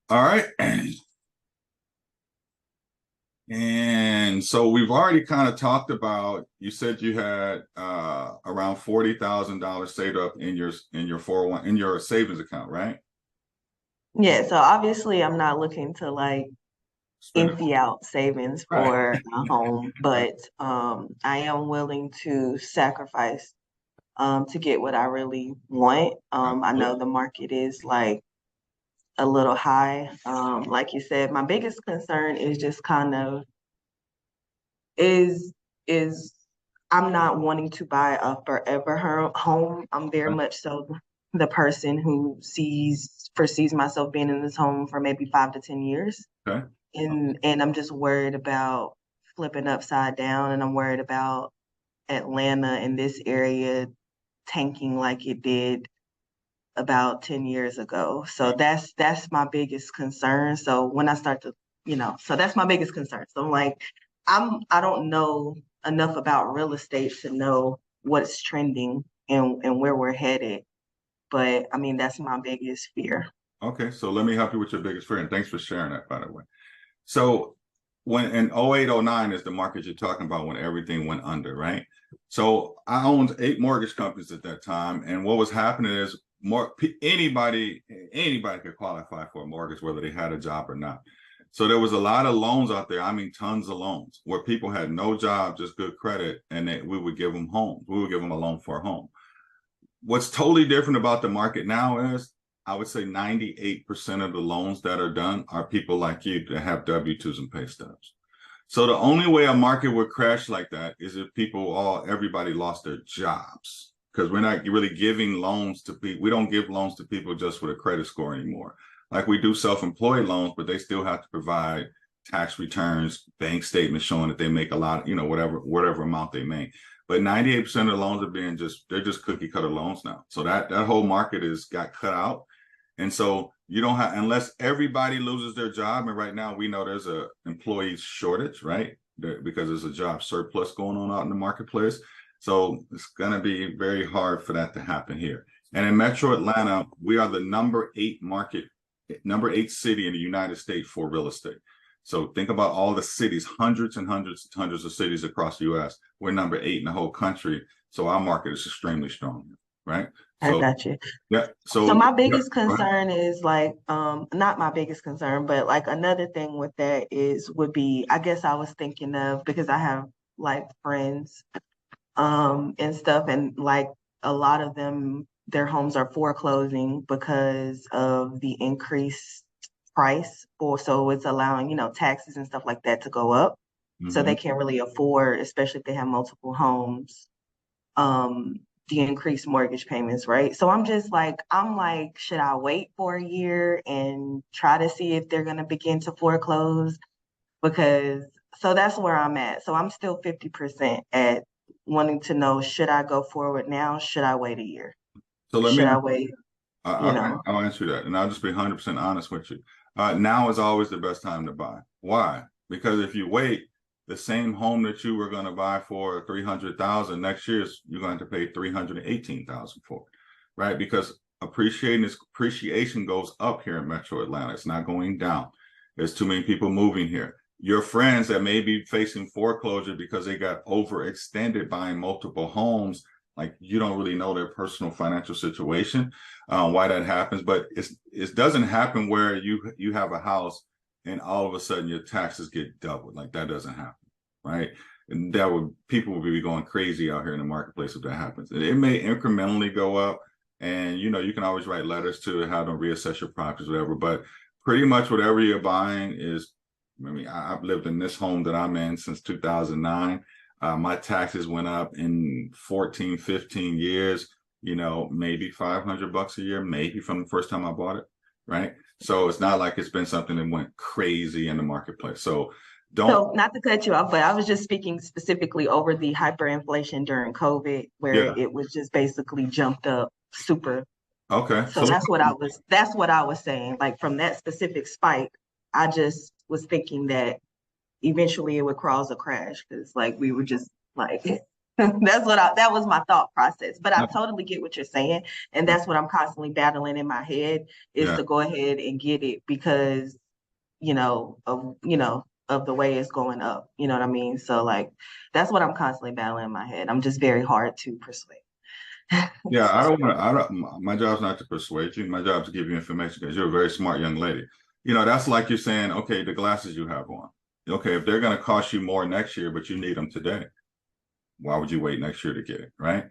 All right. And so we've already kind of talked about, you said you had around $40,000 saved up in your 401 in your savings account, right? Yeah, so obviously I'm not looking to like Spend it. empty out savings Right. for a home, Right. but I am willing to sacrifice to get what I really want. I know Absolutely. the market is like a little high. Like you said, my biggest concern is just kind of is is I'm not wanting to buy a forever home. I'm very Okay. much so the person who foresees myself being in this home for maybe 5 to 10 years. Okay. And I'm just worried about flipping upside down, and I'm worried about Atlanta and this area tanking like it did about 10 years ago. So that's my biggest concern. So when I start to, so that's my biggest concern. So I'm like, I don't know enough about real estate to know what's trending and where we're headed. But I mean, that's my biggest fear. Okay. So let me help you with your biggest fear. And thanks for sharing that, by the way. So when in 08, 09 is the market you're talking about when everything went under, right? So I owned 8 mortgage companies at that time. And what was happening is anybody could qualify for a mortgage, whether they had a job or not. So there was a lot of loans out there. I mean, tons of loans where people had no job, just good credit, and we would give them homes. We would give them a loan for a home. What's totally different about the market now is I would say 98% of the loans that are done are people like you that have W-2s and pay stubs. So the only way a market would crash like that is if everybody lost their jobs, because we're not really giving loans to people. We don't give loans to people just with a credit score anymore. Like we do self-employed loans, but they still have to provide tax returns, bank statements showing that they make a lot, whatever amount they make. But 98% of the loans they're just cookie cutter loans now. So that whole market is got cut out. And so you don't have, unless everybody loses their job. And right now we know there's a employee shortage, right? Because there's a job surplus going on out in the marketplace. So it's going to be very hard for that to happen here. And in Metro Atlanta, we are the number 8 city in the United States for real estate. So think about all the cities, hundreds and hundreds and hundreds of cities across the US. We're number 8 in the whole country. So our market is extremely strong, right? I So got you. yeah. So So my yeah, biggest go ahead. concern is like, not my biggest concern, but like another thing with that would be, I guess I was thinking of because I have like friends and stuff, and like a lot of them, their homes are foreclosing because of the increased price for, so it's allowing, taxes and stuff like that to go up. So Mm-hmm. they can't really afford, especially if they have multiple homes, um, the increased mortgage payments, right? So I'm like, should I wait for a year and try to see if they're gonna begin to foreclose? Because so that's where I'm at. So I'm still 50% at wanting to know, should I go forward now? Should I wait a year? So let me Should I wait, you okay, know? I'll answer that, and I'll just be 100% honest with you. Now is always the best time to buy. Why? Because if you wait, the same home that you were going to buy for 300,000 next year, you're going to pay 318,000 for it, right? Because appreciation goes up here in Metro Atlanta. It's not going down. There's too many people moving here. Your friends that may be facing foreclosure because they got overextended buying multiple homes, like you don't really know their personal financial situation, why that happens, but it doesn't happen where you have a house and all of a sudden your taxes get doubled. Like that doesn't happen, right? And that would people would be going crazy out here in the marketplace if that happens. It may incrementally go up, and you can always write letters to have them reassess your properties, whatever. But pretty much whatever you're buying is. I mean, I've lived in this home that I'm in since 2009. My taxes went up in 14, 15 years, maybe $500 a year, maybe from the first time I bought it, right? So it's not like it's been something that went crazy in the marketplace. So don't, So not to cut you off, but I was just speaking specifically over the hyperinflation during COVID, where yeah, it was just basically jumped up super. okay. So So that's what I was saying. Like from that specific spike, I just was thinking that eventually it would cause a crash because like we were just like That was my thought process. But I totally get what you're saying. And that's what I'm constantly battling in my head is Yeah. to go ahead and get it because, of the way it's going up. You know what I mean? So like that's what I'm constantly battling in my head. I'm just very hard to persuade. Yeah, I don't want to. I don't. My job's not to persuade you. My job's to give you information because you're a very smart young lady. That's like you're saying, okay, the glasses you have on. Okay, if they're going to cost you more next year, but you need them today, why would you wait next year to get it, right?